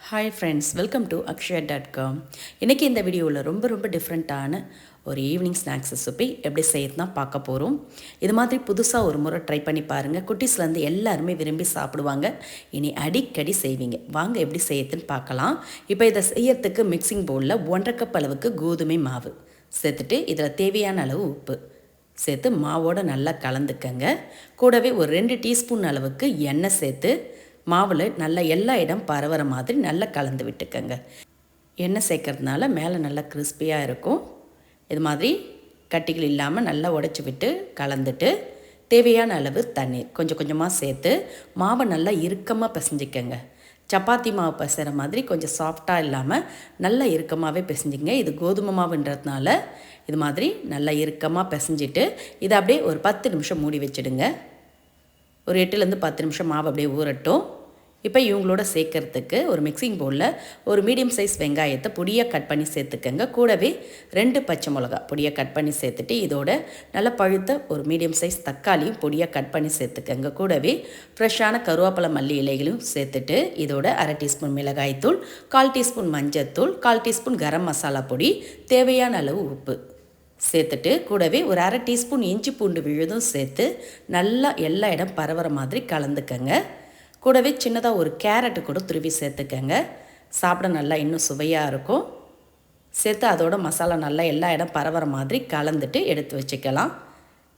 Hi friends, welcome to அக்ஷயா.com. இன்றைக்கி இந்த வீடியோவில் ரொம்ப டிஃப்ரெண்ட்டான ஒரு ஈவினிங் ஸ்நாக்ஸ் ரெசிபி எப்படி செய்யறதுனா பார்க்க போகிறோம். இது மாதிரி புதுசாக ஒரு முறை ட்ரை பண்ணி பாருங்கள். குட்டீஸ்லேருந்து எல்லாருமே விரும்பி சாப்பிடுவாங்க. இனி அடிக்கடி செய்வீங்க. வாங்க எப்படி செய்யறதுன்னு பார்க்கலாம். இப்போ இதை செய்யறதுக்கு மிக்சிங் பவுலில் 1.5 கப் அளவுக்கு கோதுமை மாவு சேர்த்துட்டு இதில் தேவையான அளவு உப்பு சேர்த்து மாவோடு நல்லா கலந்துக்கங்க. கூடவே ஒரு 2 டீஸ்பூன் அளவுக்கு எண்ணெய் சேர்த்து மாவில் நல்லா எல்லா இடம் பரவுற மாதிரி நல்லா கலந்து விட்டுக்கங்க. எண்ணெய் சேர்க்கறதுனால மேலே நல்லா கிறிஸ்பியாக இருக்கும். இது மாதிரி கட்டிகள் இல்லாமல் நல்லா உடச்சி விட்டு கலந்துட்டு தேவையான அளவு தண்ணீர் கொஞ்சம் கொஞ்சமாக சேர்த்து மாவை நல்லா இறுக்கமாக பிசைஞ்சிக்கங்க. சப்பாத்தி மாவு பிசைகிற மாதிரி கொஞ்சம் சாஃப்டாக இல்லாமல் நல்லா இறுக்கமாகவே பிசைஞ்சிங்க. இது கோதுமை மாவுன்றதுனால இது மாதிரி நல்லா இறுக்கமாக பிசைஞ்சிட்டு இதை அப்படியே ஒரு 10 நிமிஷம் மூடி வச்சுடுங்க. ஒரு 8லேருந்து 10 நிமிஷம் மாவு அப்படியே ஊறட்டும். இப்போ இவங்களோட சேர்க்கறதுக்கு ஒரு மிக்சிங் பவுலில் ஒரு மீடியம் சைஸ் வெங்காயத்தை பொடியாக கட் பண்ணி சேர்த்துக்கங்க. கூடவே 2 பச்சை மிளகா பொடியாக கட் பண்ணி சேர்த்துட்டு இதோட நல்லா பழுத்த ஒரு மீடியம் சைஸ் தக்காளியும் பொடியாக கட் பண்ணி சேர்த்துக்கங்க. கூடவே ஃப்ரெஷ்ஷான கருவேப்பிலை மல்லி இலைகளையும் சேர்த்துட்டு இதோட 1/2 டீஸ்பூன் மிளகாய்த்தூள், 1/4 டீஸ்பூன் மஞ்சத்தூள், 1/4 டீஸ்பூன் கரம் மசாலா பொடி, தேவையான அளவு உப்பு சேர்த்துட்டு கூடவே ஒரு 1/2 டீஸ்பூன் இஞ்சி பூண்டு விழுதும் சேர்த்து நல்லா எல்லா இடம் பரவுற மாதிரி கலந்துக்கங்க. கூடவே சின்னதாக ஒரு கேரட்டு கூட துருவி சேர்த்துக்கங்க. சாப்பிட நல்லா இன்னும் சுவையாக இருக்கும். சேர்த்து அதோட மசாலா நல்லா எல்லா இடம் பரவுற மாதிரி கலந்துட்டு எடுத்து வச்சுக்கலாம்.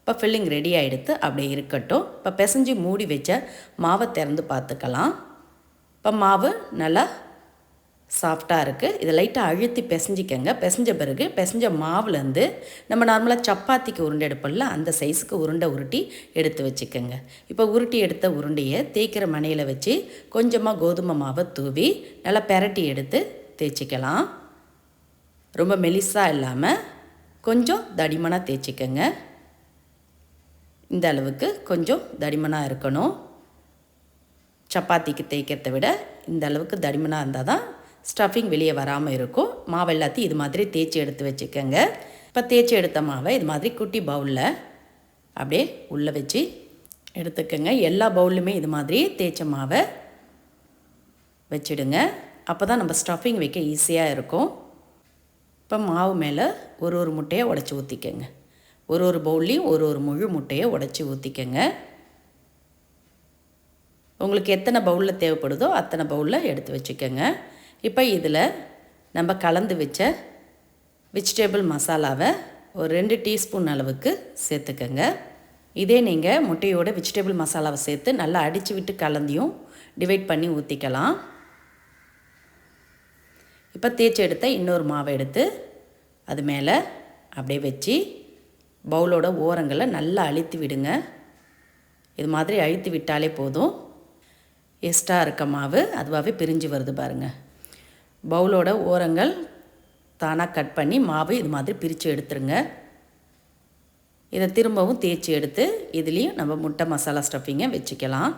இப்போ ஃபில்லிங் ரெடி ஆகிடுத்து அப்படியே இருக்கட்டும். இப்போ பிசைஞ்சு மூடி வச்ச மாவை திறந்து பார்த்துக்கலாம். இப்போ மாவு நல்லா சாஃப்டாக இருக்குது. இதை லைட்டாக அழுத்தி பிசைஞ்சிக்கங்க. பிசைஞ்ச பிறகு பிசைஞ்ச மாவுலேருந்து நம்ம நார்மலாக சப்பாத்திக்கு உருண்டை எடுப்போம்ல அந்த சைஸுக்கு உருண்டை உருட்டி எடுத்து வச்சுக்கோங்க. இப்போ உருட்டி எடுத்த உருண்டையை தேய்க்கிற மணையில் வச்சு கொஞ்சமாக கோதுமை மாவை தூவி நல்லா பெரட்டி எடுத்து தேய்ச்சிக்கலாம். ரொம்ப மெலிசாக இல்லாமல் கொஞ்சம் தடிமனாக தேய்ச்சிக்கங்க. இந்த அளவுக்கு கொஞ்சம் தடிமனாக இருக்கணும். சப்பாத்திக்கு தேய்க்கிறத விட இந்த அளவுக்கு தடிமனாக இருந்தால் தான் ஸ்டஃபிங் வெளியே வராமல் இருக்கும். மாவு எல்லாத்தையும் இது மாதிரி தேய்ச்சி எடுத்து வச்சுக்கோங்க. இப்போ தேய்ச்சி எடுத்த மாவை இது மாதிரி குட்டி பவுலில் அப்படியே உள்ளே வச்சு எடுத்துக்கோங்க. எல்லா பவுல்லுமே இது மாதிரி தேய்ச்ச மாவை வச்சுடுங்க. அப்போ தான் நம்ம ஸ்டஃபிங் வைக்க ஈஸியாக இருக்கும். இப்போ மாவு மேலே ஒரு முட்டையை உடச்சி ஊற்றிக்கங்க. ஒரு பவுல்லையும் ஒரு முழு முட்டையை உடச்சி ஊற்றிக்கங்க. உங்களுக்கு எத்தனை பவுலில் தேவைப்படுதோ அத்தனை பவுலில் எடுத்து வச்சுக்கோங்க. இப்போ இதில் நம்ம கலந்து வச்ச வெஜிடபிள் மசாலாவை ஒரு 2 டீஸ்பூன் அளவுக்கு சேர்த்துக்கங்க. இதே நீங்கள் முட்டையோட வெஜிடபிள் மசாலாவை சேர்த்து நல்லா அடித்து விட்டு கலந்தியும் டிவைட் பண்ணி ஊற்றிக்கலாம். இப்போ தேய்ச்சி எடுத்த இன்னொரு மாவை எடுத்து அது மேலே அப்படியே வச்சு பவுலோட ஓரங்களை நல்லா அழுத்தி விடுங்க. இது மாதிரி அழுத்தி விட்டாலே போதும். எக்ஸ்ட்ரா இருக்க மாவு அதுவாகவே பிரிஞ்சு வருது பாருங்கள். பவுலோட ஓரங்கள் தானாக கட் பண்ணி மாவு இது மாதிரி பிரித்து எடுத்துருங்க. இதை திரும்பவும் தேய்ச்சி எடுத்து இதுலேயும் நம்ம முட்டை மசாலா ஸ்டஃபிங்கை வச்சுக்கலாம்.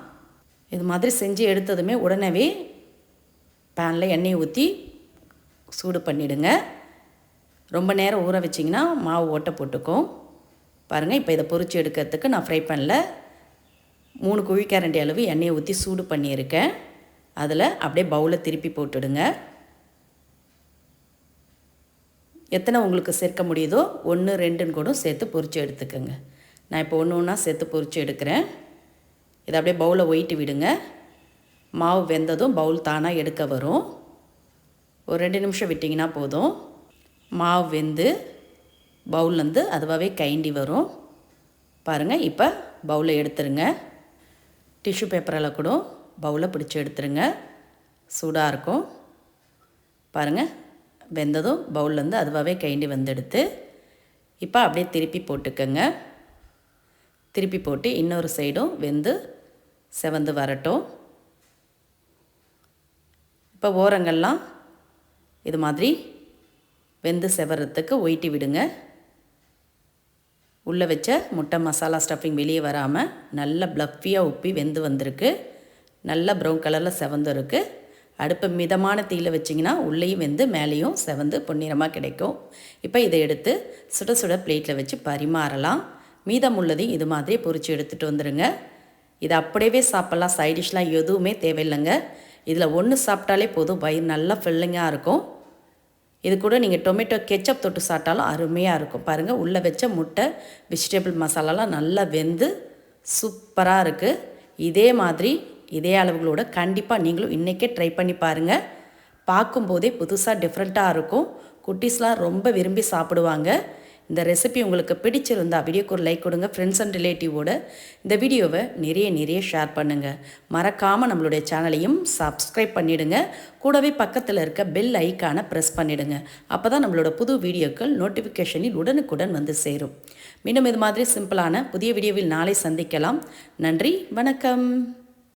இது மாதிரி செஞ்சு எடுத்ததுமே உடனே பேனில் எண்ணெயை ஊற்றி சூடு பண்ணிவிடுங்க. ரொம்ப நேரம் ஊற வச்சிங்கன்னா மாவு ஓட்டை போட்டுக்கும். பாருங்கள், இப்போ இதை பொரித்து எடுக்கிறதுக்கு நான் ஃப்ரை பேனில் 3 குழிக்கரண்டி அளவு எண்ணெயை ஊற்றி சூடு பண்ணியிருக்கேன். அதில் அப்படியே பவுலை திருப்பி போட்டுடுங்க. எத்தனை உங்களுக்கு சேர்க்க முடியுதோ 1, 2ன்னு கூட சேர்த்து பொரித்து எடுத்துக்கோங்க. நான் இப்போ ஒன்றா சேர்த்து பொரித்து எடுக்கிறேன். இதை அப்படியே பவுலை ஒயிட்டு விடுங்க. மாவு வெந்ததும் பவுல் தானாக எடுக்க வரும். ஒரு 2 நிமிஷம் விட்டிங்கன்னா போதும். மாவு வெந்து பவுல்லேருந்து அதுவாகவே கைண்டி வரும். பாருங்கள், இப்போ பவுலை எடுத்துருங்க. டிஷ்யூ பேப்பரால் கூட பவுலை பிடிச்சி எடுத்துருங்க. சூடாக இருக்கும். பாருங்கள், வெந்ததும் பவுல்லேருந்து அதுவாகவே கைண்டி வந்துடுத்து. இப்போ அப்படியே திருப்பி போட்டுக்கோங்க. திருப்பி போட்டு இன்னொரு சைடும் வெந்து செவந்து வரட்டும். இப்போ ஓரங்கள்லாம் இது மாதிரி வெந்து செவறதுக்கு ஒயிட்டி விடுங்க. உள்ளே வச்ச முட்டை மசாலா ஸ்டஃபிங் வெளியே வராமல் நல்லா ப்ளஃபியாக உப்பி வெந்து வந்திருக்கு. நல்லா ப்ரௌன் கலரில் செவந்துருக்கு. அடுப்பை மிதமான தீயில் வச்சிங்கன்னா உள்ளேயும் வெந்து மேலேயும் செவந்து பொன்னிறமாக கிடைக்கும். இப்போ இதை எடுத்து சுட சுட பிளேட்டில் வச்சு பரிமாறலாம். மீதம் உள்ளதையும் இது மாதிரி பொரித்து எடுத்துகிட்டு வந்துடுங்க. இதை அப்படியே சாப்பிட்லாம். சைடிஷ்லாம் எதுவுமே தேவையில்லைங்க. இதில் ஒன்று சாப்பிட்டாலே போதும், வயிறு நல்லா ஃபில்லிங்காக இருக்கும். இது கூட நீங்கள் டொமேட்டோ கெச்சப் தொட்டு சாப்பிட்டாலும் அருமையாக இருக்கும். பாருங்கள், உள்ளே வச்ச முட்டை வெஜிடபிள் மசாலாலாம் நல்லா வெந்து சூப்பராக இருக்குது. இதே மாதிரி இதே அளவுகளோட கண்டிப்பாக நீங்களும் இன்றைக்கே ட்ரை பண்ணி பாருங்கள். பார்க்கும்போதே புதுசாக டிஃப்ரெண்ட்டாக இருக்கும். குட்டீஸ்லாம் ரொம்ப விரும்பி சாப்பிடுவாங்க. இந்த ரெசிபி உங்களுக்கு பிடிச்சிருந்தா வீடியோக்கு ஒரு லைக் கொடுங்க. ஃப்ரெண்ட்ஸ் அண்ட் ரிலேட்டிவோட இந்த வீடியோவை நிறைய ஷேர் பண்ணுங்கள். மறக்காமல் நம்மளுடைய சேனலையும் சப்ஸ்கிரைப் பண்ணிவிடுங்க. கூடவே பக்கத்தில் இருக்க பெல் ஐக்கானை ப்ரெஸ் பண்ணிவிடுங்க. அப்போ தான் நம்மளோட புது வீடியோக்கள் நோட்டிஃபிகேஷனில் உடனுக்குடன் வந்து சேரும். மீண்டும் இது மாதிரி சிம்பிளான புதிய வீடியோவில் நாளை சந்திக்கலாம். நன்றி, வணக்கம்.